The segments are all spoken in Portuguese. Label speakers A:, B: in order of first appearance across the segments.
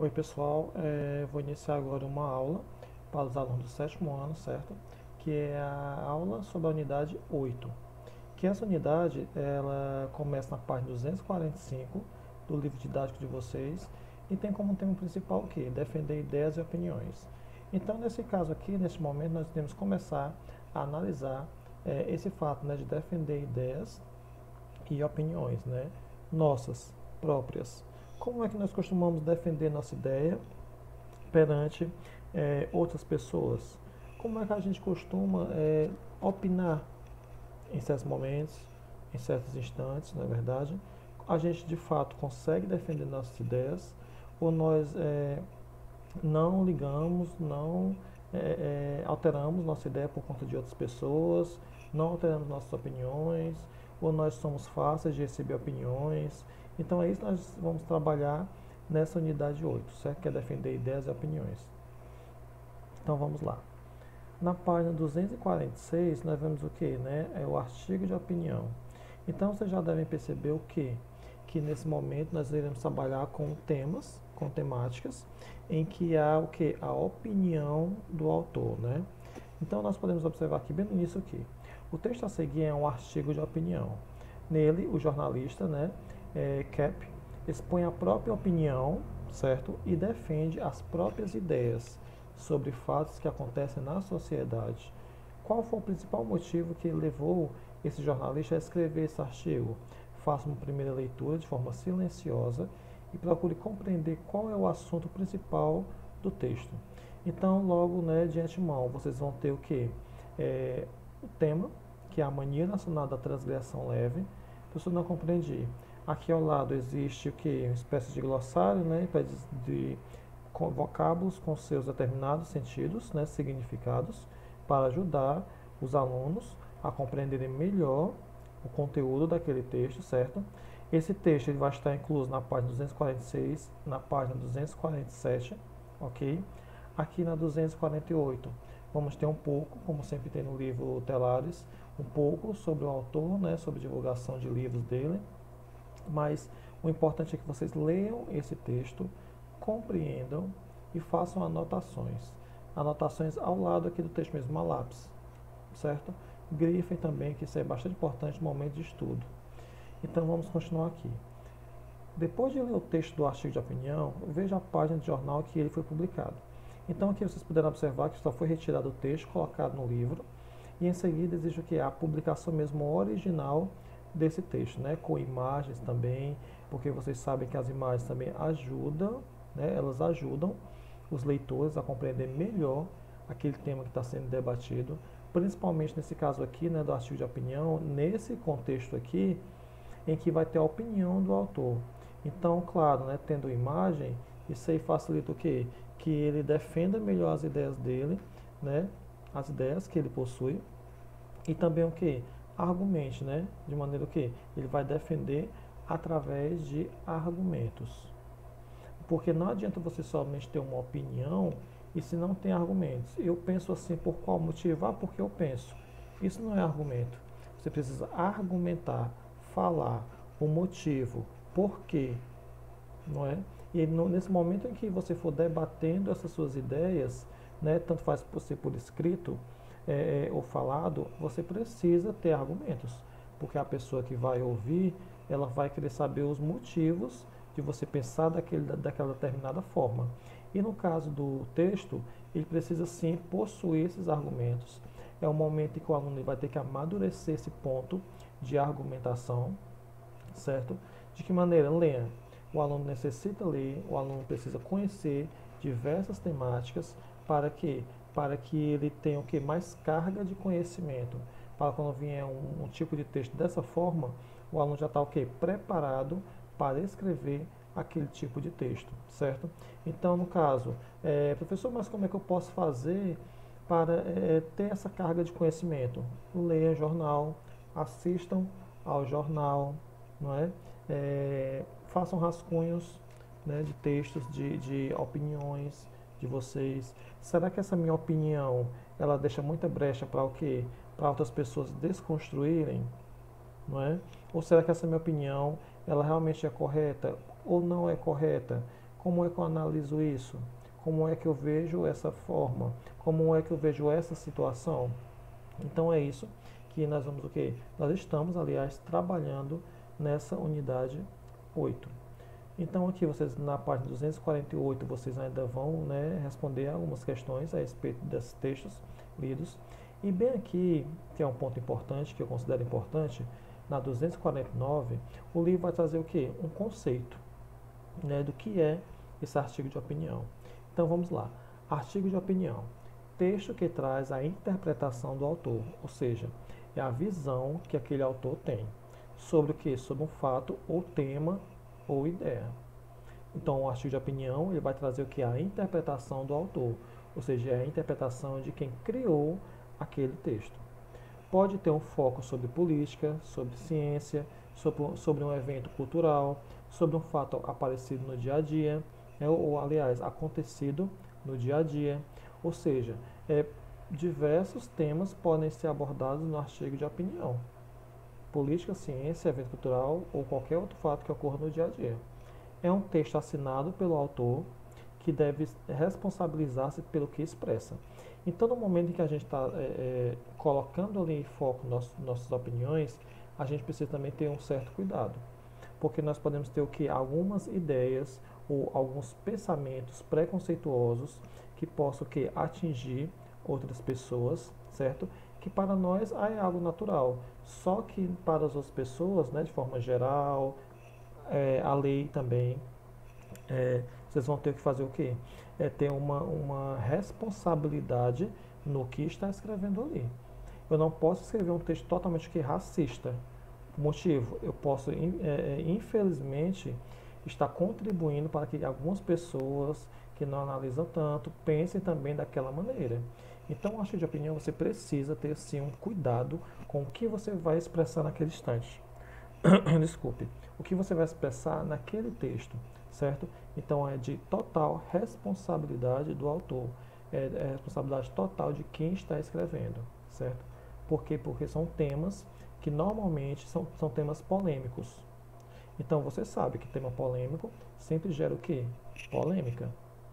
A: Oi pessoal, vou iniciar agora uma aula para os alunos do sétimo ano, certo? Que é a aula sobre a unidade 8. Que essa unidade, ela começa na página 245 do livro didático de vocês e tem como tema principal o quê? Defender ideias e opiniões. Então, nesse caso aqui, neste momento, nós temos que começar a analisar esse fato, né, de defender ideias e opiniões, né, nossas próprias. Como é que nós costumamos defender nossa ideia perante outras pessoas? Como é que a gente costuma opinar em certos momentos, em certos instantes, não é verdade? A gente de fato consegue defender nossas ideias ou nós não ligamos, não alteramos nossa ideia por conta de outras pessoas, não alteramos nossas opiniões, ou nós somos fáceis de receber opiniões. Então é isso que nós vamos trabalhar nessa unidade 8, certo? Que é defender ideias e opiniões. Então vamos lá. Na página 246 nós vemos o que, né? É o artigo de opinião. Então vocês já devem perceber o que? Que nesse momento nós iremos trabalhar com temas, com temáticas, em que há o que? A opinião do autor, né? Então nós podemos observar aqui bem no início aqui. O texto a seguir é um artigo de opinião. Nele, o jornalista, né, Cap, expõe a própria opinião, certo? E defende as próprias ideias sobre fatos que acontecem na sociedade. Qual foi o principal motivo que levou esse jornalista a escrever esse artigo? Faça uma primeira leitura de forma silenciosa e procure compreender qual é o assunto principal do texto. Então, logo, né, de antemão, vocês vão ter o que? O tema, que é a mania nacional da transgressão leve. Professor, não compreendi. Aqui ao lado existe o que? Uma espécie de glossário, né, de vocábulos com seus determinados sentidos, né, significados, para ajudar os alunos a compreenderem melhor o conteúdo daquele texto, certo? Esse texto ele vai estar incluso na página 246, na página 247, ok? Aqui na 248 vamos ter um pouco, como sempre tem no livro Telares, um pouco sobre o autor, né, sobre divulgação de livros dele, mas o importante é que vocês leiam esse texto, compreendam e façam anotações. Anotações ao lado aqui do texto mesmo, a lápis, certo? Grifem também, que isso é bastante importante no momento de estudo. Então vamos continuar aqui. Depois de ler o texto do artigo de opinião, veja a página de jornal que ele foi publicado. Então aqui vocês puderam observar que só foi retirado o texto, colocado no livro, e em seguida existe o que? A publicação mesmo original desse texto, né? Com imagens também, porque vocês sabem que as imagens também ajudam, né? Elas ajudam os leitores a compreender melhor aquele tema que está sendo debatido, principalmente nesse caso aqui, né, do artigo de opinião, nesse contexto aqui, em que vai ter a opinião do autor. Então, claro, né, tendo imagem, isso aí facilita o quê? Que ele defenda melhor as ideias dele, né, as ideias que ele possui, e também o que? Argumente, né, de maneira que ele vai defender através de argumentos. Porque não adianta você somente ter uma opinião e se não tem argumentos. Eu penso assim por qual motivo? Ah, porque eu penso. Isso não é argumento. Você precisa argumentar, falar o motivo, por quê, não é? E nesse momento em que você for debatendo essas suas ideias, né, tanto faz ser por escrito ou falado, você precisa ter argumentos, porque a pessoa que vai ouvir, ela vai querer saber os motivos de você pensar daquela determinada forma. E no caso do texto, ele precisa sim possuir esses argumentos. É o momento em que o aluno vai ter que amadurecer esse ponto de argumentação, certo? De que maneira? Leia. O aluno necessita ler, o aluno precisa conhecer diversas temáticas para que ele tenha o que? Mais carga de conhecimento. Para quando vier um tipo de texto dessa forma, o aluno já está o que? Preparado para escrever aquele tipo de texto, certo? Então, no caso, professor, mas como é que eu posso fazer para ter essa carga de conhecimento? Leia jornal, assistam ao jornal, não é? Façam rascunhos, né, de textos, de opiniões de vocês. Será que essa minha opinião ela deixa muita brecha para o quê? Para outras pessoas desconstruírem, não é? Ou será que essa minha opinião ela realmente é correta ou não é correta? Como é que eu analiso isso? Como é que eu vejo essa forma? Como é que eu vejo essa situação? Então é isso que nós vamos o quê? Nós estamos, aliás, trabalhando nessa unidade 8. Então aqui vocês na página 248 vocês ainda vão, né, responder algumas questões a respeito desses textos lidos. E bem aqui, que é um ponto importante, que eu considero importante, na 249, o livro vai trazer o quê? Um conceito, né, do que é esse artigo de opinião. Então vamos lá. Artigo de opinião. Texto que traz a interpretação do autor, ou seja, é a visão que aquele autor tem sobre o que? Sobre um fato ou tema ou ideia. Então, o artigo de opinião ele vai trazer o que? A interpretação do autor, ou seja, é a interpretação de quem criou aquele texto. Pode ter um foco sobre política, sobre ciência, sobre um evento cultural, sobre um fato aparecido no dia a dia, aliás, acontecido no dia a dia. Ou seja, diversos temas podem ser abordados no artigo de opinião. Política, ciência, evento cultural ou qualquer outro fato que ocorra no dia a dia. É um texto assinado pelo autor que deve responsabilizar-se pelo que expressa. Então, no momento em que a gente está colocando ali em foco nossas opiniões, a gente precisa também ter um certo cuidado, porque nós podemos ter o que? Algumas ideias ou alguns pensamentos preconceituosos que possam o que? Atingir outras pessoas, certo? Que para nós é algo natural, só que para as outras pessoas, né, de forma geral, a lei também, vocês vão ter que fazer o quê? Ter uma responsabilidade no que está escrevendo ali. Eu não posso escrever um texto totalmente racista. Motivo, eu posso, infelizmente, estar contribuindo para que algumas pessoas que não analisam tanto pensem também daquela maneira. Então, o artigo de opinião você precisa ter sim um cuidado com o que você vai expressar naquele instante. Desculpe, o que você vai expressar naquele texto, certo? Então é de total responsabilidade do autor, é responsabilidade total de quem está escrevendo, certo? Por quê? Porque são temas que normalmente são temas polêmicos. Então você sabe que tema polêmico sempre gera o quê? Polêmica,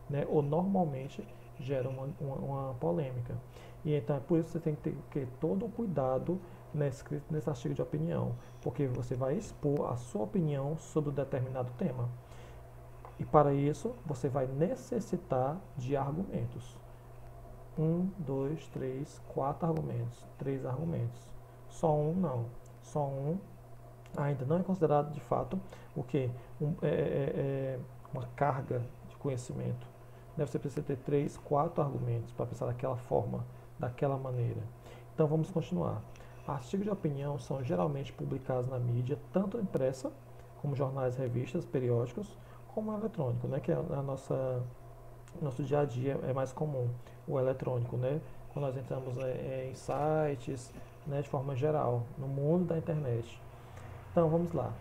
A: né? Ou normalmente gera uma polêmica. E então é por isso que você tem que ter todo o cuidado nesse artigo de opinião, porque você vai expor a sua opinião sobre um determinado tema. E para isso, você vai necessitar de argumentos. 1, 2, 3, 4 argumentos, 3 argumentos. Só um não. Só um ainda não é considerado de fato o que? Uma carga de conhecimento. Você precisa ter 3, 4 argumentos para pensar daquela forma, daquela maneira. Então vamos continuar. Artigos de opinião são geralmente publicados na mídia, tanto impressa, como jornais, revistas, periódicos, como eletrônico, né, que é nosso dia a dia é mais comum, o eletrônico, né, quando nós entramos em sites, né, de forma geral, no mundo da internet. Então vamos lá.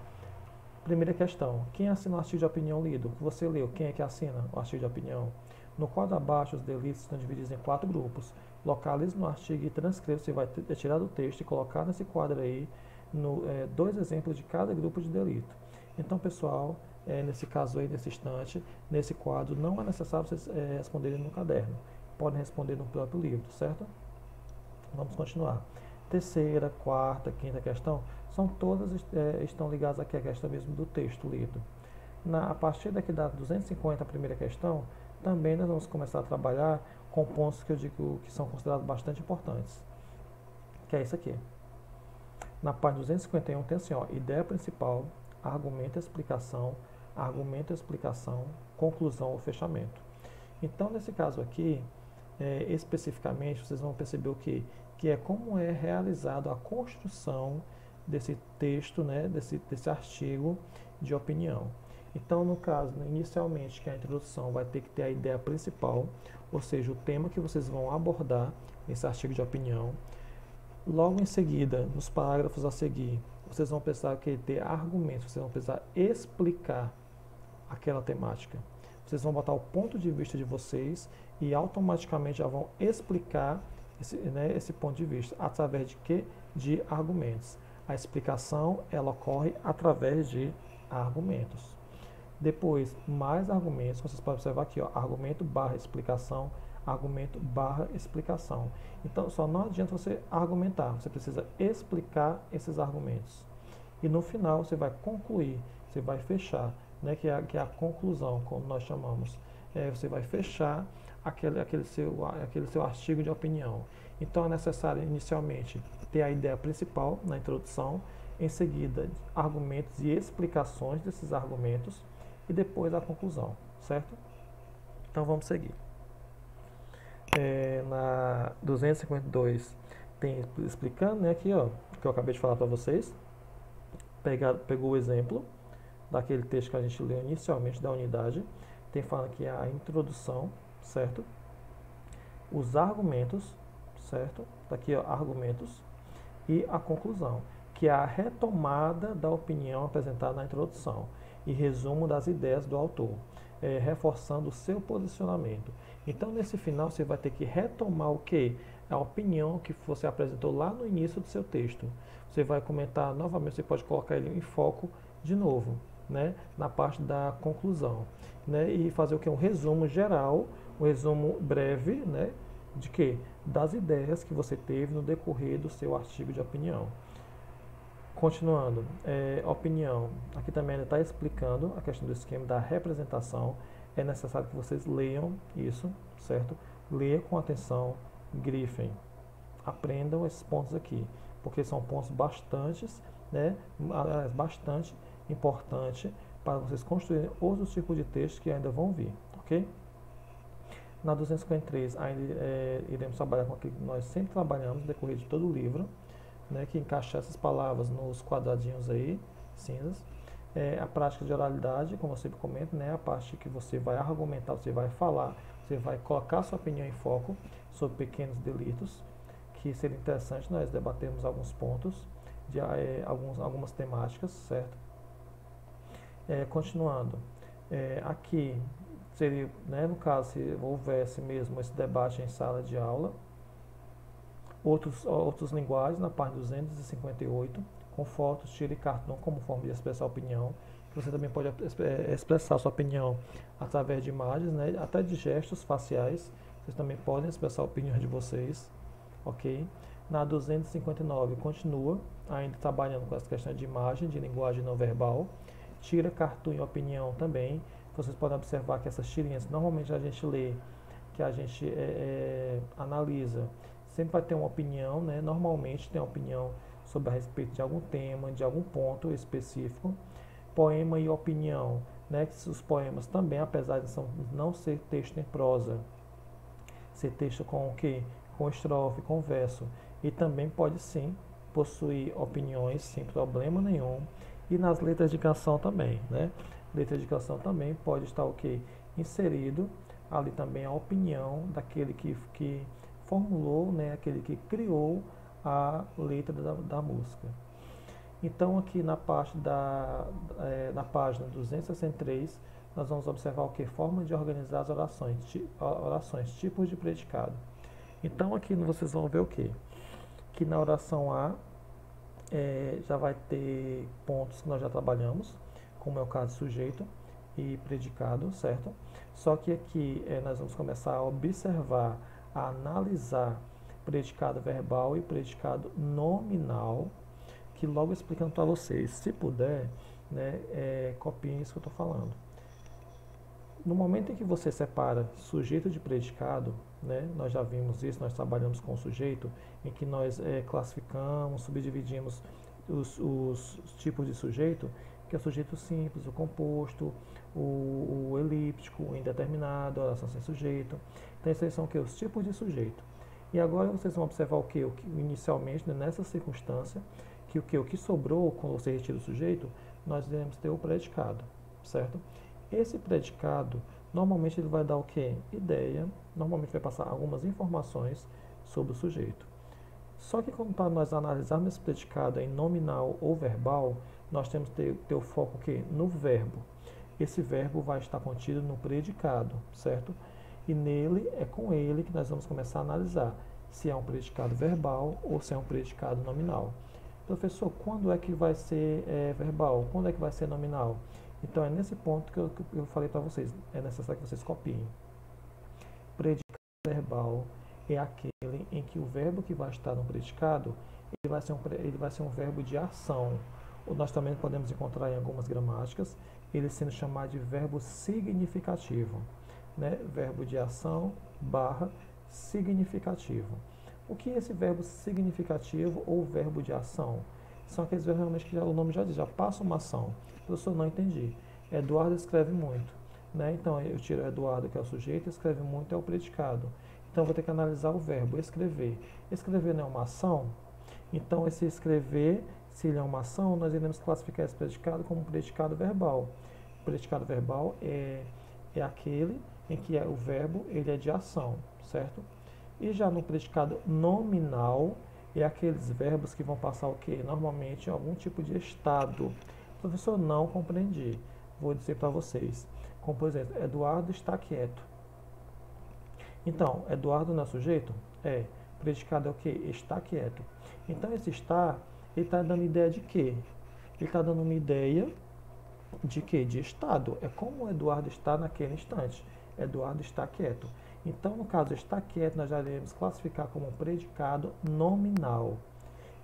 A: Primeira questão, quem assina o artigo de opinião lido? Você leu, quem é que assina o artigo de opinião? No quadro abaixo, os delitos estão divididos em 4 grupos. Localize no artigo e transcreva, você vai tirar do texto e colocar nesse quadro aí 2 exemplos de cada grupo de delito. Então, pessoal, nesse caso aí, nesse instante, nesse quadro, não é necessário vocês responderem no caderno. Podem responder no próprio livro, certo? Vamos continuar. Terceira, quarta, quinta questão, são todas estão ligadas aqui à questão mesmo do texto lido. A partir daqui da 250, a primeira questão, também nós vamos começar a trabalhar com pontos que eu digo que são considerados bastante importantes, que é isso aqui. Na página 251 tem assim, ó, ideia principal, argumento e explicação, conclusão ou fechamento. Então, nesse caso aqui, especificamente, vocês vão perceber o quê? Que é como é realizado a construção desse texto, né, desse artigo de opinião. Então, no caso, inicialmente, que a introdução vai ter que ter a ideia principal, ou seja, o tema que vocês vão abordar nesse artigo de opinião. Logo em seguida, nos parágrafos a seguir, vocês vão precisar ter argumentos, vocês vão precisar explicar aquela temática. Vocês vão botar o ponto de vista de vocês e automaticamente já vão explicar esse ponto de vista. Através de quê? De argumentos. A explicação, ela ocorre através de argumentos. Depois, mais argumentos, vocês podem observar aqui, ó, argumento barra explicação, argumento barra explicação. Então, só não adianta você argumentar, você precisa explicar esses argumentos. E no final, você vai concluir, você vai fechar, né, que é a conclusão, como nós chamamos. Você vai fechar aquele seu artigo de opinião. Então, é necessário, inicialmente, ter a ideia principal na introdução, em seguida, argumentos e explicações desses argumentos, e depois a conclusão, certo? Então vamos seguir. Na 252 tem explicando, né, aqui, ó, que eu acabei de falar para vocês. Pegou o exemplo daquele texto que a gente leu inicialmente da unidade. Tem falando aqui a introdução, certo? Os argumentos, certo? Tá aqui, ó, argumentos e a conclusão, que é a retomada da opinião apresentada na introdução e resumo das ideias do autor, reforçando o seu posicionamento. Então, nesse final, você vai ter que retomar o quê? A opinião que você apresentou lá no início do seu texto. Você vai comentar novamente, você pode colocar ele em foco de novo, né? Na parte da conclusão, né? E fazer o quê? Um resumo geral, um resumo breve, né? De quê? Das ideias que você teve no decorrer do seu artigo de opinião. Continuando, opinião. Aqui também ele está explicando a questão do esquema da representação. É necessário que vocês leiam isso, certo? Leia com atenção, grifem. Aprendam esses pontos aqui, porque são pontos bastante importantes para vocês construírem outros tipos de textos que ainda vão vir, ok? Na 253, ainda iremos trabalhar com aquilo que nós sempre trabalhamos no decorrer de todo o livro, né, que encaixar essas palavras nos quadradinhos aí, cinzas. A prática de oralidade, como eu sempre comento, né, a parte que você vai argumentar, você vai falar, você vai colocar sua opinião em foco sobre pequenos delitos, que seria interessante nós debatermos alguns pontos, de algumas temáticas, certo? Continuando, aqui seria, né, no caso, se houvesse mesmo esse debate em sala de aula, outros linguagens, na parte 258, com fotos, tira e cartão como forma de expressar opinião. Você também pode expressar sua opinião através de imagens, né, até de gestos faciais. Vocês também podem expressar a opinião de vocês, ok? Na 259, continua ainda trabalhando com as questões de imagem, de linguagem não verbal. Tira, cartoon e opinião também. Vocês podem observar que essas tirinhas, normalmente a gente lê, que a gente analisa, sempre vai ter uma opinião, né? Normalmente tem uma opinião sobre a respeito de algum tema, de algum ponto específico. Poema e opinião, né? Que os poemas também, apesar de não ser texto em prosa, ser texto com o quê? Com estrofe, com verso. E também pode sim possuir opiniões sem problema nenhum. E nas letras de canção também, né? Letra de canção também pode estar o quê? Inserido ali também a opinião daquele que formulou, né, aquele que criou a letra da música. Então aqui na página 263, nós vamos observar o que? Forma de organizar as orações, tipos de predicado. Então aqui vocês vão ver o que? Que na oração A já vai ter pontos que nós já trabalhamos, como é o caso de sujeito e predicado, certo? Só que aqui nós vamos começar a observar, a analisar predicado verbal e predicado nominal, que logo explicando para vocês, se puder, né, copiem isso que eu estou falando. No momento em que você separa sujeito de predicado, né, nós já vimos isso, nós trabalhamos com o sujeito, em que nós classificamos, subdividimos os tipos de sujeito, que é o sujeito simples, o composto, o elíptico, o indeterminado, a oração sem sujeito. Então, esses são o que? Os tipos de sujeito. E agora vocês vão observar o que inicialmente, né, nessa circunstância, que o que sobrou quando você retira o sujeito, nós iremos ter o predicado, certo? Esse predicado, normalmente ele vai dar o que? Ideia, normalmente vai passar algumas informações sobre o sujeito. Só que como para nós analisarmos esse predicado em nominal ou verbal, nós temos que ter o foco o quê? No verbo. Esse verbo vai estar contido no predicado, certo? E nele, é com ele que nós vamos começar a analisar se é um predicado verbal ou se é um predicado nominal. Professor, quando é que vai ser verbal? Quando é que vai ser nominal? Então é nesse ponto que eu falei para vocês, é necessário que vocês copiem. Predicado verbal é aquele em que o verbo que vai estar no predicado ele vai ser um verbo de ação. Ou nós também podemos encontrar em algumas gramáticas ele sendo chamado de verbo significativo, né? Verbo de ação barra significativo. O que é esse verbo significativo ou verbo de ação? São aqueles verbos realmente que o nome já diz, já passa uma ação. Professor, não entendi. Eduardo escreve muito, né? Então eu tiro Eduardo, que é o sujeito, escreve muito é o predicado. Então eu vou ter que analisar o verbo escrever. Escrever não é uma ação? Então esse escrever, se ele é uma ação, nós iremos classificar esse predicado como um predicado verbal. O predicado verbal é aquele em que o verbo ele é de ação, certo? E já no predicado nominal, é aqueles verbos que vão passar o quê? Normalmente algum tipo de estado. Professor, não compreendi. Vou dizer para vocês. Como, por exemplo, Eduardo está quieto. Então, Eduardo não é sujeito? É. Predicado é o quê? Está quieto. Então, esse está, ele está dando ideia de quê? Ele está dando uma ideia de quê? De estado. É como o Eduardo está naquele instante. Eduardo está quieto. Então, no caso está quieto, nós já iremos classificar como um predicado nominal.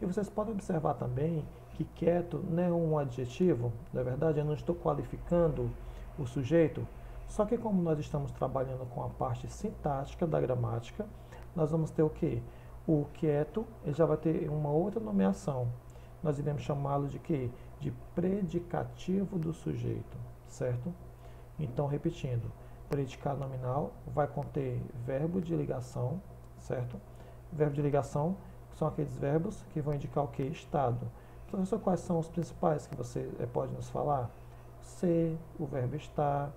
A: E vocês podem observar também que quieto não é um adjetivo, não é verdade? Eu não estou qualificando o sujeito. Só que como nós estamos trabalhando com a parte sintática da gramática, nós vamos ter o quê? O quieto, ele já vai ter uma outra nomeação. Nós iremos chamá-lo de quê? De predicativo do sujeito, certo? Então, repetindo, predicado nominal vai conter verbo de ligação, certo? Verbo de ligação são aqueles verbos que vão indicar o que? Estado. Professor, quais são os principais que você pode nos falar? Ser, o verbo estar,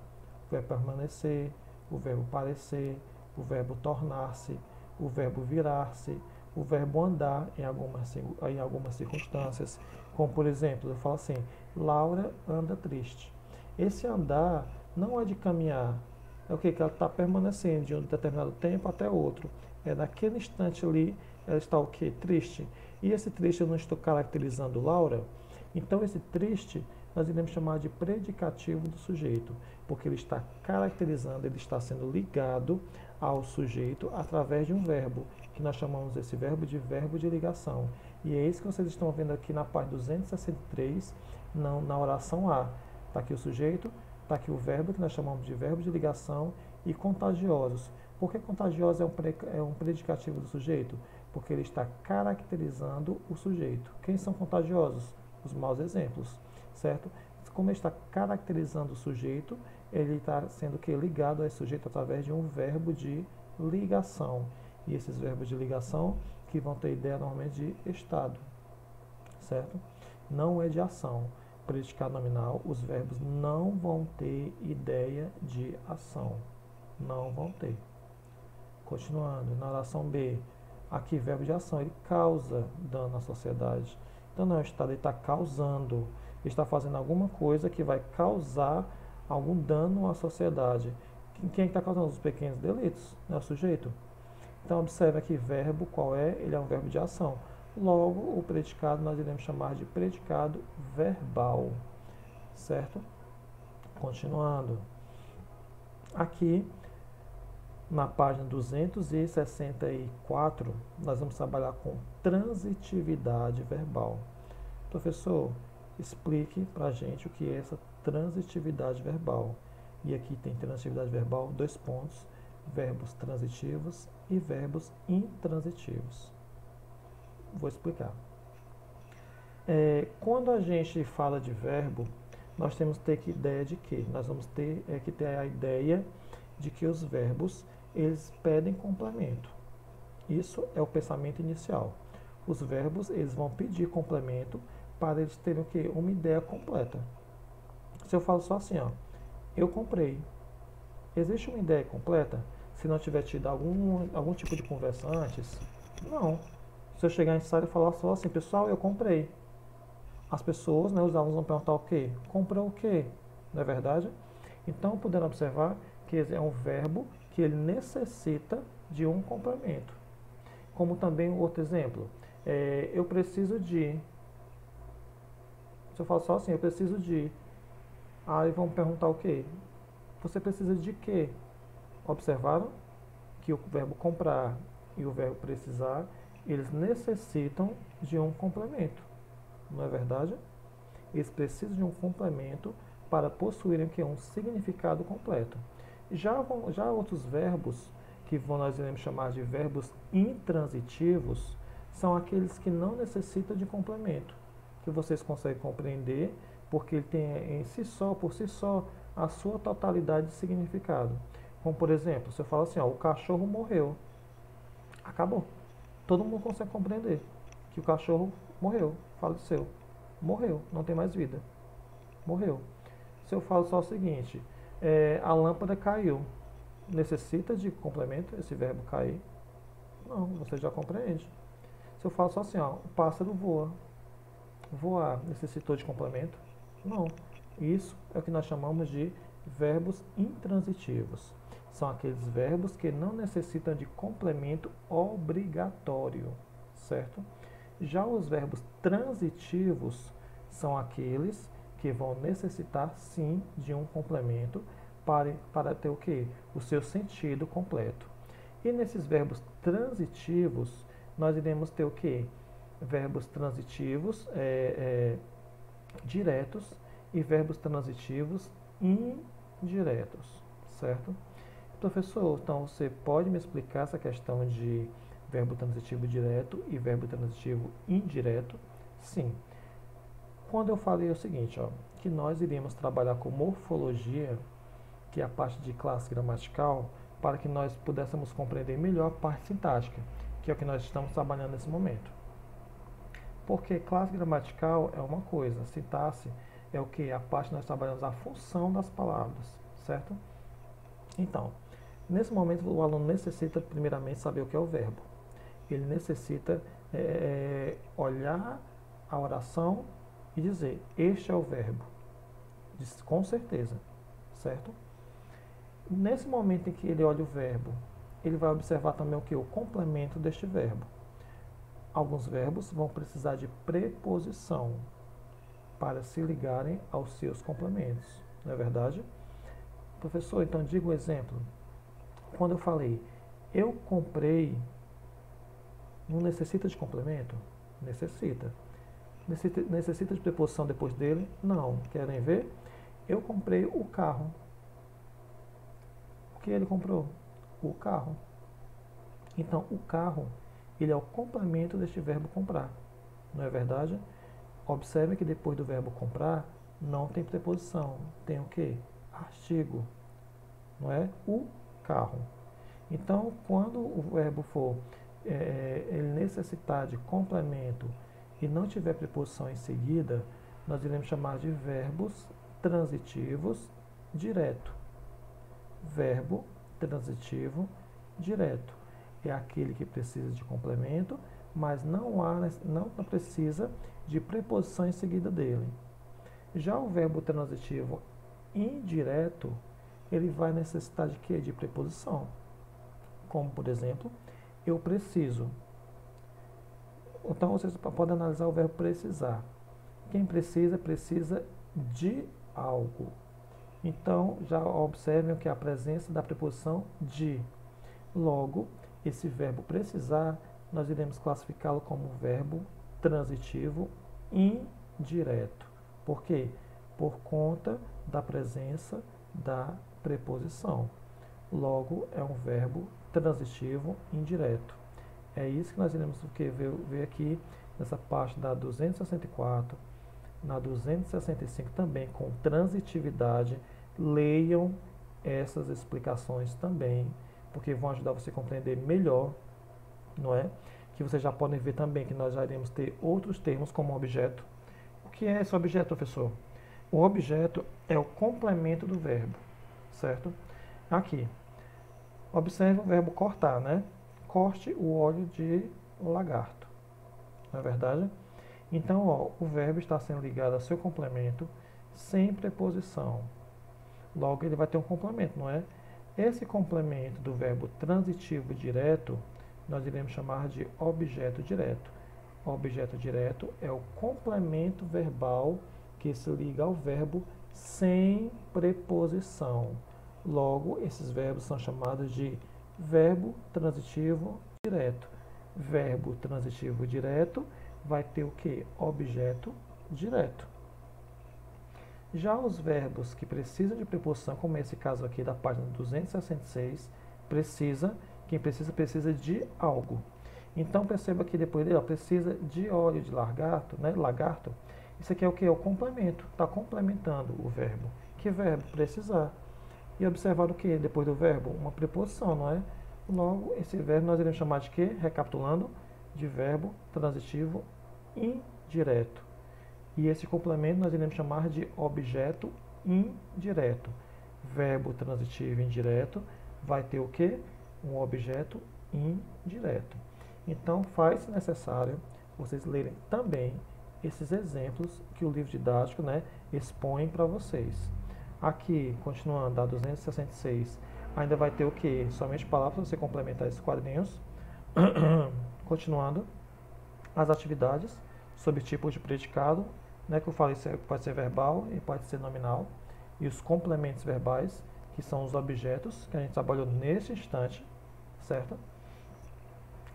A: o verbo permanecer, o verbo parecer, o verbo tornar-se, o verbo virar-se, o verbo andar em algumas circunstâncias. Como, por exemplo, eu falo assim, Laura anda triste. Esse andar não é de caminhar, é o que? Que ela está permanecendo de um determinado tempo até outro. É naquele instante ali, ela está o que? Triste. E esse triste eu não estou caracterizando Laura. Então esse triste nós iremos chamar de predicativo do sujeito, porque ele está caracterizando, ele está sendo ligado ao sujeito através de um verbo, que nós chamamos esse verbo de ligação. E é isso que vocês estão vendo aqui na página 263, na oração A. Está aqui o sujeito, está aqui o verbo, que nós chamamos de verbo de ligação, e contagiosos. Por que contagioso é um predicativo do sujeito? Porque ele está caracterizando o sujeito. Quem são contagiosos? Os maus exemplos, certo? Como ele está caracterizando o sujeito, ele está sendo que ligado a esse sujeito através de um verbo de ligação. E esses verbos de ligação que vão ter ideia normalmente de estado, certo? Não é de ação. Predicado nominal, os verbos não vão ter ideia de ação. Não vão ter. Continuando, na oração B, aqui verbo de ação, ele causa dano à sociedade. Então não, o Estado está causando, ele está fazendo alguma coisa que vai causar algum dano à sociedade. Quem está causando os pequenos delitos? É o sujeito. Então observe aqui, verbo, qual é? Ele é um verbo de ação. Logo, o predicado nós iremos chamar de predicado verbal, certo? Continuando. Aqui, na página 264, nós vamos trabalhar com transitividade verbal. Professor, explique para a gente o que é essa transitividade verbal. E aqui tem transitividade verbal, 2 pontos, verbos transitivos e verbos intransitivos. Vou explicar. Quando a gente fala de verbo, nós temos que ter ideia de quê? Nós vamos ter que ter a ideia de que os verbos eles pedem complemento. Isso é o pensamento inicial. Os verbos eles vão pedir complemento para eles terem o quê? Uma ideia completa. Se eu falo só assim, ó, eu comprei. Existe uma ideia completa? Se não tiver tido algum tipo de conversa antes? Não. Se eu chegar em sala e falar só assim, pessoal, eu comprei. As pessoas, né, os alunos vão perguntar o quê? Comprou o quê? Não é verdade? Então, podendo observar que é um verbo que ele necessita de um complemento. Como também outro exemplo, eu preciso de. Se eu falo só assim, eu preciso de. Aí vamos perguntar o quê? Você precisa de quê? Observaram que o verbo comprar e o verbo precisar, eles necessitam de um complemento, não é verdade? Eles precisam de um complemento para possuírem que um significado completo. Já outros verbos, que nós iremos chamar de verbos intransitivos, são aqueles que não necessitam de complemento, que vocês conseguem compreender, porque ele tem por si só, a sua totalidade de significado. Como por exemplo, se eu falo assim, ó, o cachorro morreu, acabou. Todo mundo consegue compreender que o cachorro morreu, faleceu, morreu, não tem mais vida, morreu. Se eu falo só o seguinte, a lâmpada caiu, necessita de complemento esse verbo cair? Não, você já compreende. Se eu falo só assim, ó, o pássaro voa, voar necessitou de complemento? Não. Isso é o que nós chamamos de verbos intransitivos. São aqueles verbos que não necessitam de complemento obrigatório, certo? Já os verbos transitivos são aqueles que vão necessitar sim de um complemento para ter o quê? O seu sentido completo. E nesses verbos transitivos, nós iremos ter o quê? Verbos transitivos diretos e verbos transitivos indiretos, certo? Professor, então você pode me explicar essa questão de verbo transitivo direto e verbo transitivo indireto? Sim. Quando eu falei o seguinte, ó, que nós iríamos trabalhar com morfologia, que é a parte de classe gramatical, para que nós pudéssemos compreender melhor a parte sintática, que é o que nós estamos trabalhando nesse momento. Porque classe gramatical é uma coisa, sintaxe é o que? A parte que nós trabalhamos a função das palavras, certo? Então, nesse momento o aluno necessita primeiramente saber o que é o verbo. Ele necessita olhar a oração e dizer, este é o verbo. Com certeza, certo? Nesse momento em que ele olha o verbo, ele vai observar também o que? O complemento deste verbo. Alguns verbos vão precisar de preposição para se ligarem aos seus complementos, não é verdade? Professor, então diga um exemplo. Quando eu falei, eu comprei, não necessita de complemento? Necessita. Necessita de preposição depois dele? Não. Querem ver? Eu comprei o carro. O que ele comprou? O carro. Então, o carro, ele é o complemento deste verbo comprar, não é verdade? Observe que depois do verbo comprar, não tem preposição. Tem o quê? Artigo, não é? O carro. Então, quando o verbo for ele necessitar de complemento e não tiver preposição em seguida, nós iremos chamar de verbos transitivos direto. Verbo transitivo direto é aquele que precisa de complemento, mas não precisa de preposição em seguida dele. Já o verbo transitivo indireto, ele vai necessitar de quê? De preposição. Como, por exemplo, eu preciso. Então, vocês podem analisar o verbo precisar. Quem precisa, precisa de algo. Então, já observem que a presença da preposição de. Logo, esse verbo precisar, nós iremos classificá-lo como verbo transitivo indireto. Por quê? Por conta da presença da preposição. Logo, é um verbo transitivo indireto. É isso que nós iremos ver aqui nessa parte da 264, na 265 também, com transitividade. Leiam essas explicações também, porque vão ajudar você a compreender melhor, não é? Que vocês já podem ver também que nós já iremos ter outros termos como objeto. O que é esse objeto, professor? O objeto é o complemento do verbo, certo? Aqui, observe o verbo cortar, né? Corte o óleo de lagarto, não é verdade? Então, ó, o verbo está sendo ligado ao seu complemento sem preposição. Logo, ele vai ter um complemento, não é? Esse complemento do verbo transitivo direto, nós iremos chamar de objeto direto. Objeto direto é o complemento verbal que se liga ao verbo sem preposição. Logo, esses verbos são chamados de verbo transitivo direto. Verbo transitivo direto vai ter o que? Objeto direto. Já os verbos que precisam de preposição, como esse caso aqui da página 266, quem precisa de algo. Então perceba que depois dele, precisa de óleo de lagarto, né? Lagarto. Isso aqui é o que? É o complemento. Está complementando o verbo. Que verbo? Precisar. E observar o que depois do verbo? Uma preposição, não é? Logo, esse verbo nós iremos chamar de quê? Recapitulando, de verbo transitivo indireto. E esse complemento nós iremos chamar de objeto indireto. Verbo transitivo indireto vai ter o quê? Um objeto indireto. Então, faz necessário vocês lerem também esses exemplos que o livro didático, né, expõe para vocês. Aqui, continuando, a 266, ainda vai ter o que? Somente palavras para você complementar esses quadrinhos. Continuando, as atividades sobre tipos de predicado, né, que eu falei, pode ser verbal e pode ser nominal. E os complementos verbais, que são os objetos que a gente trabalhou nesse instante, certo?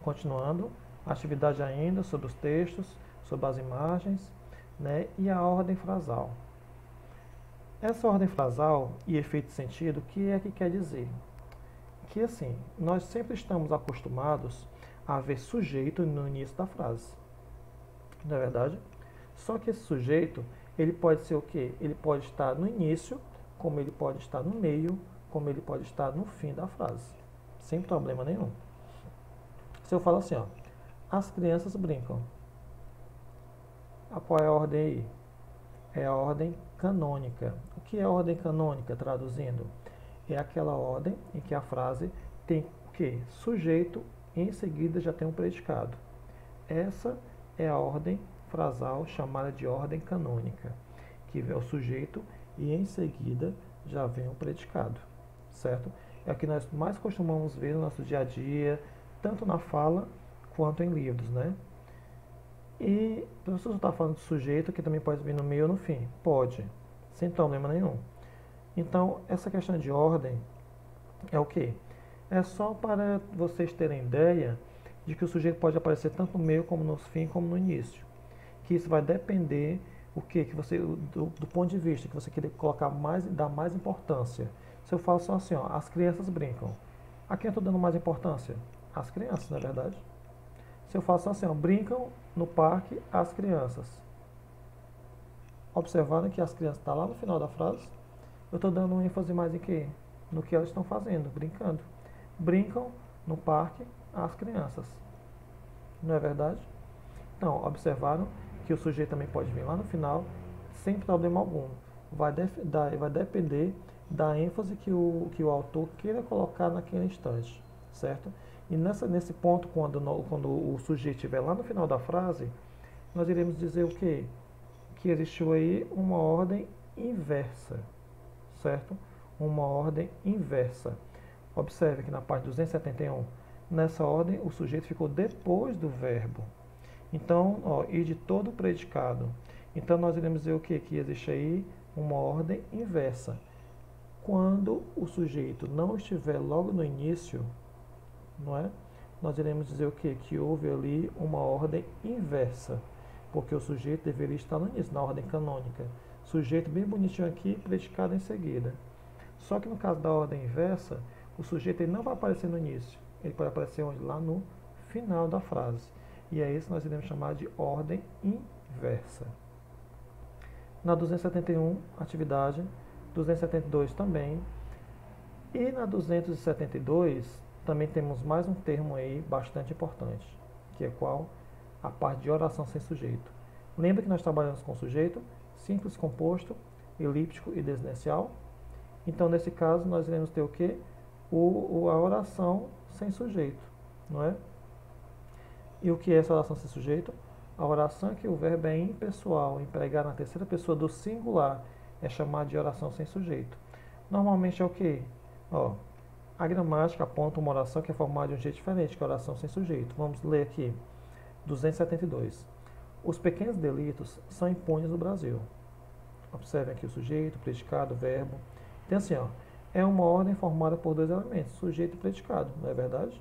A: Continuando, atividade ainda sobre os textos, sobre as imagens, né, e a ordem frasal. Essa ordem frasal e efeito de sentido, o que é que quer dizer? Que assim, nós sempre estamos acostumados a ver sujeito no início da frase. Não é verdade? Só que esse sujeito, ele pode ser o quê? Ele pode estar no início, como ele pode estar no meio, como ele pode estar no fim da frase. Sem problema nenhum. Se eu falo assim, ó, as crianças brincam. Qual é a ordem aí? É a ordem canônica. O que é a ordem canônica, traduzindo? É aquela ordem em que a frase tem o quê? Sujeito, e em seguida já tem um predicado. Essa é a ordem frasal chamada de ordem canônica, que é o sujeito e em seguida já vem o predicado, certo? É o que nós mais costumamos ver no nosso dia a dia, tanto na fala quanto em livros, né? E o professor está falando de sujeito, que também pode vir no meio ou no fim. Pode, sem problema nenhum. Então, essa questão de ordem é o quê? É só para vocês terem ideia de que o sujeito pode aparecer tanto no meio, como no fim, como no início. Que isso vai depender o quê? Que você, do ponto de vista que você querer colocar mais, dar mais importância. Se eu falo só assim, ó, as crianças brincam. A quem eu estou dando mais importância? As crianças, não é verdade? Se eu faço assim, ó, brincam no parque as crianças. Observando que as crianças estão lá no final da frase, eu estou dando um ênfase mais em quê? No que elas estão fazendo, brincando. Brincam no parque as crianças. Não é verdade? Então, observaram que o sujeito também pode vir lá no final, sem problema algum. Vai depender da ênfase que o autor queira colocar naquele instante, certo? E nesse ponto, quando o sujeito estiver lá no final da frase, nós iremos dizer o quê? Que existiu aí uma ordem inversa, certo? Uma ordem inversa. Observe que na parte 271, nessa ordem, o sujeito ficou depois do verbo. Então, ó, e de todo o predicado. Então, nós iremos dizer o quê? Que existe aí uma ordem inversa. Quando o sujeito não estiver logo no início, não é? Nós iremos dizer o quê? Que houve ali uma ordem inversa, porque o sujeito deveria estar no início, na ordem canônica. Sujeito bem bonitinho aqui, predicado em seguida. Só que no caso da ordem inversa, o sujeito ele não vai aparecer no início, ele pode aparecer onde? Lá no final da frase. E é isso que nós iremos chamar de ordem inversa. Na 271, atividade, 272 também. E na 272, também temos mais um termo aí bastante importante, que é qual? A parte de oração sem sujeito. Lembra que nós trabalhamos com sujeito, simples, composto, elíptico e desinencial? Então, nesse caso, nós iremos ter o quê? A oração sem sujeito, não é? E o que é essa oração sem sujeito? A oração que o verbo é impessoal, empregado na terceira pessoa do singular, é chamada de oração sem sujeito. Normalmente é o quê? Ó, a gramática aponta uma oração que é formada de um jeito diferente, que é a oração sem sujeito. Vamos ler aqui, 272. Os pequenos delitos são impunes no Brasil. Observem aqui o sujeito, o predicado, o verbo. Tem assim, ó, é uma ordem formada por dois elementos, sujeito e predicado, não é verdade?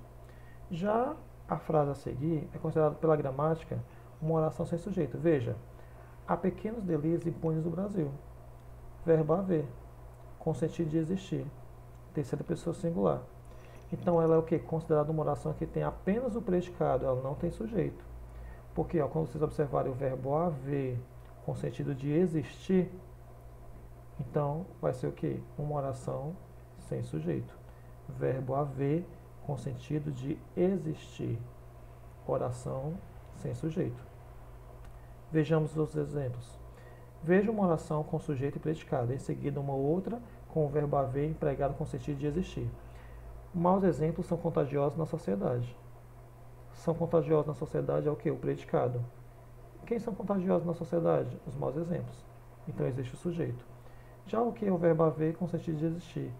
A: Já a frase a seguir é considerada pela gramática uma oração sem sujeito. Veja, há pequenos delírios impunes no Brasil. Verbo haver, com sentido de existir. Terceira pessoa singular. Então ela é o que? Considerada uma oração que tem apenas o predicado, ela não tem sujeito. Porque ó, quando vocês observarem o verbo haver com sentido de existir, então vai ser o que? Uma oração sem sujeito. Verbo haver com sentido de existir. Oração sem sujeito. Vejamos os exemplos. Veja uma oração com sujeito e predicado, em seguida uma outra com o verbo haver empregado com sentido de existir. Maus exemplos são contagiosos na sociedade. São contagiosos na sociedade é o que? O predicado. Quem são contagiosos na sociedade? Os maus exemplos. Então existe o sujeito. Já o que é o verbo haver com sentido de existir?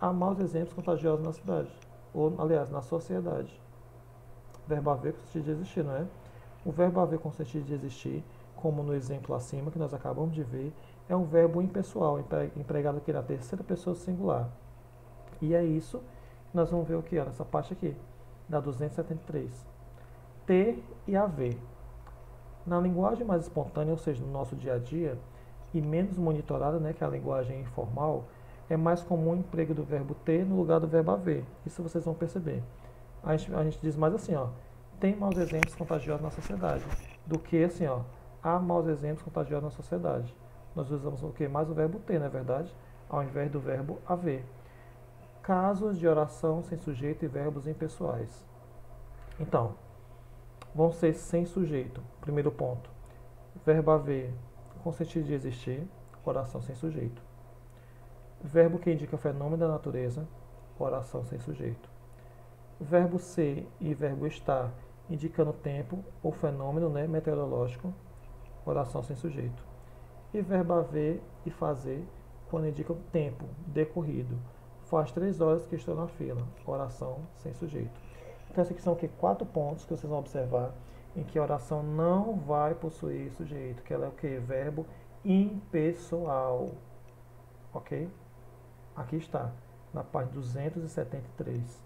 A: Há maus exemplos contagiosos na cidade. Ou, aliás, na sociedade. Verbo haver com sentido de existir, não é? O verbo haver com sentido de existir, como no exemplo acima que nós acabamos de ver, é um verbo impessoal, empregado aqui na terceira pessoa singular. E é isso que nós vamos ver o que é nessa parte aqui, da 273. Ter e haver. Na linguagem mais espontânea, ou seja, no nosso dia a dia, e menos monitorada, né, que é a linguagem informal, é mais comum o emprego do verbo ter no lugar do verbo haver. Isso vocês vão perceber. A gente diz mais assim, ó, tem maus exemplos contagiosos na sociedade, do que assim, ó, há maus exemplos contagiosos na sociedade. Nós usamos o que? Mais o verbo ter, não é verdade? Ao invés do verbo haver. Casos de oração sem sujeito e verbos impessoais. Então, vão ser sem sujeito. Primeiro ponto. Verbo haver com sentido de existir, oração sem sujeito. Verbo que indica fenômeno da natureza, oração sem sujeito. Verbo ser e verbo estar indicando tempo ou fenômeno, né, meteorológico, oração sem sujeito. E verbo haver e fazer quando indica o tempo decorrido. Faz 3 horas que estou na fila, oração sem sujeito. Então, esses aqui são 4 pontos que vocês vão observar em que a oração não vai possuir sujeito, que ela é o que? Verbo impessoal. Ok? Aqui está, na página 273.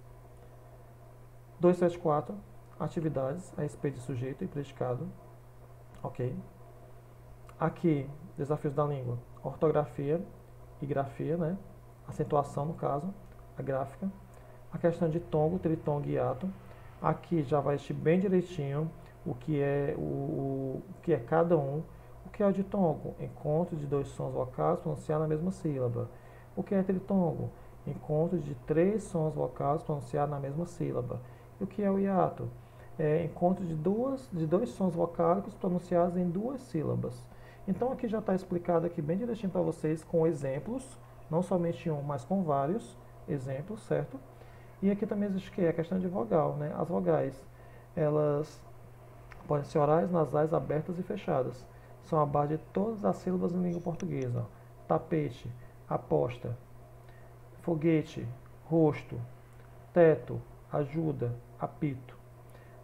A: 274, atividades a respeito de sujeito e predicado. Ok? Aqui, desafios da língua, ortografia e grafia, né? Acentuação, no caso, a gráfica. A questão de tongo, tritongo e hiato. Aqui já vai existir bem direitinho o que é cada um. O que é o ditongo? Encontro de 2 sons vocais pronunciados na mesma sílaba. O que é tritongo? Encontro de 3 sons vocais pronunciados na mesma sílaba. E o que é o hiato? Encontro de dois sons vocálicos pronunciados em 2 sílabas. Então aqui já está explicado aqui bem direitinho para vocês com exemplos, não somente um, mas com vários exemplos, certo? E aqui também existe o que? A questão de vogal, né? As vogais, elas podem ser orais, nasais, abertas e fechadas. São a base de todas as sílabas em língua portuguesa. Tapete, aposta, foguete, rosto, teto, ajuda, apito.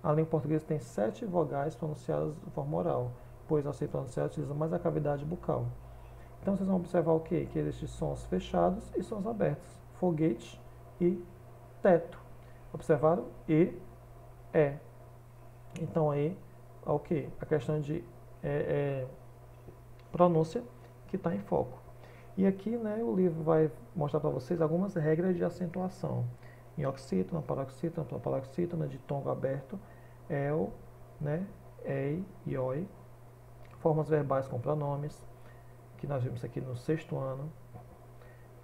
A: A língua portuguesa tem 7 vogais pronunciadas de forma oral, pois ao ser pronunciada utiliza mais a cavidade bucal. Então vocês vão observar o quê? Que existem sons fechados e sons abertos. Foguete e teto. Observaram? E, é. Então aí, o quê? A questão de pronúncia que está em foco. E aqui, né, o livro vai mostrar para vocês algumas regras de acentuação. Em oxítona, paroxítona, proparoxítona, de tongo aberto, el, né, ei, ioi. Formas verbais com pronomes, que nós vimos aqui no 6º ano.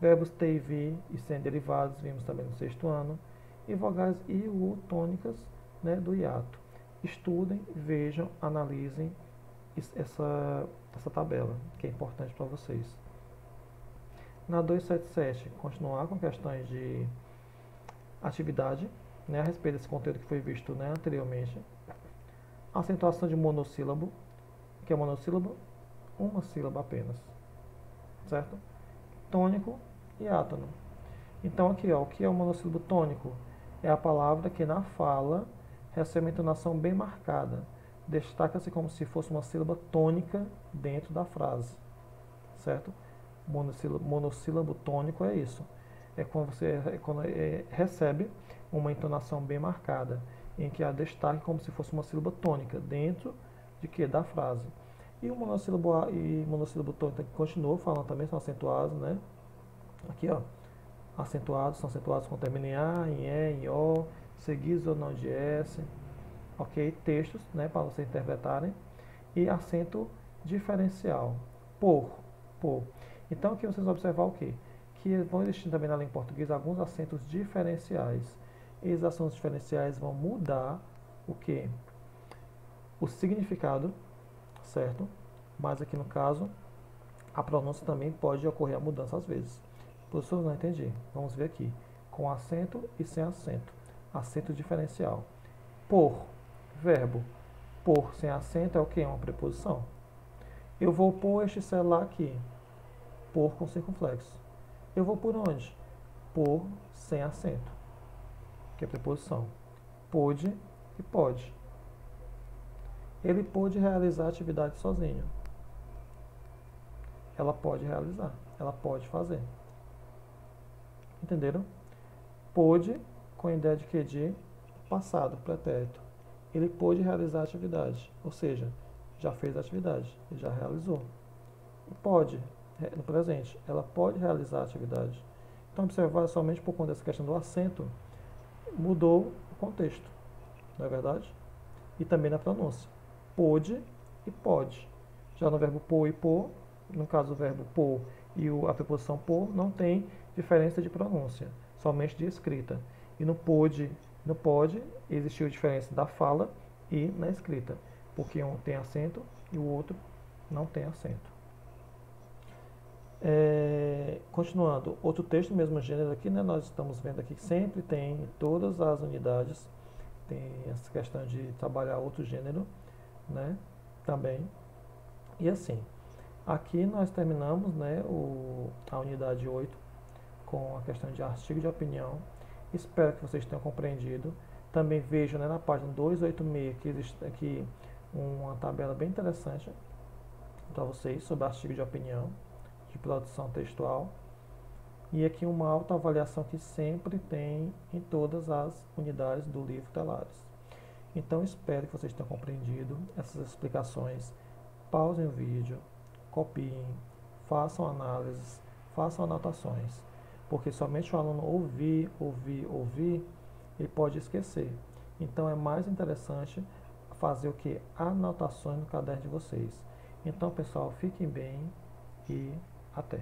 A: Verbos ter e vir e sem derivados, vimos também no 6º ano. E vogais I, U, tônicas, né, do hiato. Estudem, vejam, analisem essa tabela, que é importante para vocês. Na 277, continuar com questões de atividade, né, a respeito desse conteúdo que foi visto, né, anteriormente. Acentuação de monossílabo, que é monossílabo, uma sílaba apenas, certo? Tônico e átono. Então aqui, ó, o que é o monossílabo tônico? É a palavra que na fala recebe uma entonação bem marcada. Destaca-se como se fosse uma sílaba tônica dentro da frase, certo? Monossílabo tônico é isso. É quando você recebe uma entonação bem marcada, em que há destaque como se fosse uma sílaba tônica, dentro de que? Da frase. E o monossílabo tônico que continua falando também, são acentuados, né? Aqui, ó, acentuados, são acentuados com termino em A, em E, em O, seguidos ou não de S, ok? Textos, né, para vocês interpretarem. E acento diferencial, por. Então aqui vocês vão observar o quê? Que vão existir também na língua portuguesa alguns acentos diferenciais. E esses acentos diferenciais vão mudar o quê? O significado, certo? Mas aqui no caso, a pronúncia também pode ocorrer a mudança às vezes. Professor, não entendi. Vamos ver aqui. Com acento e sem acento. Acento diferencial. Por, verbo. Por sem acento é o que? Uma preposição. Eu vou pôr este celular aqui. Por com circunflexo. Eu vou por onde? Por sem acento, que é preposição. Pôde e pode. Ele pôde realizar a atividade sozinho. Ela pode realizar. Ela pode fazer. Entenderam? Pôde com a ideia de que? De passado, pretérito. Ele pôde realizar a atividade. Ou seja, já fez a atividade. Ele já realizou. E pode, no presente. Ela pode realizar a atividade. Então, observar somente por conta dessa questão do acento, mudou o contexto. Não é verdade? E também na pronúncia. Pôde e pode. Já no verbo pôr e pôr, no caso do verbo pôr e a preposição pôr, não tem diferença de pronúncia, somente de escrita. E no pôde, no pode, existiu diferença da fala e na escrita, porque um tem acento e o outro não tem acento. Continuando, outro texto, mesmo gênero aqui, né, nós estamos vendo aqui que sempre tem, em todas as unidades, tem essa questão de trabalhar outro gênero, né, também. E assim, aqui nós terminamos, né, a unidade 8 com a questão de artigo de opinião. Espero que vocês tenham compreendido. Também vejo, né, na página 286 que existe aqui uma tabela bem interessante para vocês sobre artigo de opinião, de produção textual. E aqui uma autoavaliação que sempre tem em todas as unidades do livro Telares. Então espero que vocês tenham compreendido essas explicações. Pausem o vídeo, copiem, façam análises, façam anotações, porque somente o aluno ouvir, ele pode esquecer. Então é mais interessante fazer o que? Anotações no caderno de vocês. Então, pessoal, fiquem bem e até.